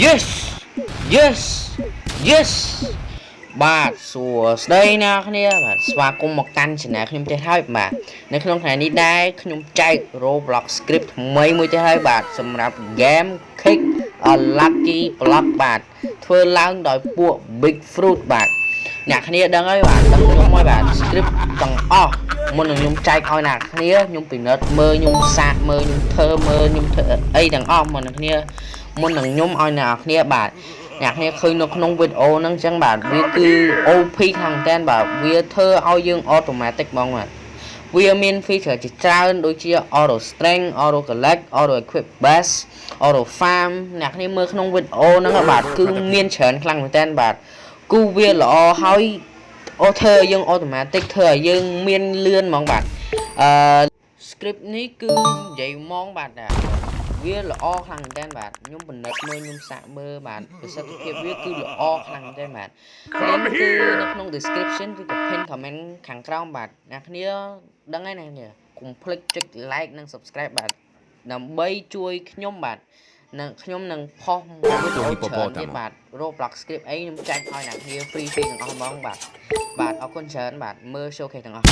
yes yes yes បាទសួស្តីណាគ្នាបាទស្វាគមន៍មកកាន់ channel ខ្ញុំទេហើយបាទនៅក្នុងថ្ងៃនេះដែរខ្ញុំចែក Roblox script ថ្មីមួយទៀតហើយបាទសម្រាប់ game Kick a Lucky Block បាទធ្វើឡើងដោយពួក Big Fruit បាទអ្នកគ្នាដឹងហើយបាទដឹងខ្ញុំហើយបាទ script ទាំងអស់មុននឹងខ្ញុំចែកឲ្យអ្នកគ្នាខ្ញុំពិនិត្យមើលខ្ញុំសាកមើលខ្ញុំធ្វើអីទាំងអស់មុននឹងខ្ញុំឲ្យអ្នកគ្នាបាទអ្នកគ្នាឃើញនៅក្នុងវីដេអូហ្នឹងអញ្ចឹងបាទវាគឺ OP ខាងតែនបាទវាធ្វើឲ្យយើង automatic ហ្មងបាទវាមាន feature ជាច្រើនដូចជា auto strength auto collect auto equip best auto farm អ្នកគ្នាមើលក្នុងវីដេអូហ្នឹងបាទគឺមានច្រើនខ្លាំងមែនតើបាទគូវាល្អហើយធ្វើឲ្យយើង automatic ធ្វើឲ្យយើងមានលឿនហ្មងបាទscript នេះគឺនិយាយហ្មងបាទវាល្អខ្លាំងមែនតើបាទខ្ញុំពិនិត្យមើលខ្ញុំសាកមើលបាទប្រសិទ្ធភាពវាគឺល្អខ្លាំងមែនតើបាទ link គឺនៅក្នុង description ឬក៏ pin comment ខាងក្រោមបាទអ្នកគ្នាដឹងហើយណាគ្នាកុំភ្លេចចុច like និង subscribe បាទដើម្បីជួយខ្ញុំបាទខ្ញុំនឹងផុសវីដេអូច្រើនទៀតបាទ Roblox script អីខ្ញុំចែកឲ្យអ្នកគ្នា free ទាំងអស់ហ្មងបាទអរគុណច្រើនបាទមើល showcase ទាំងអស់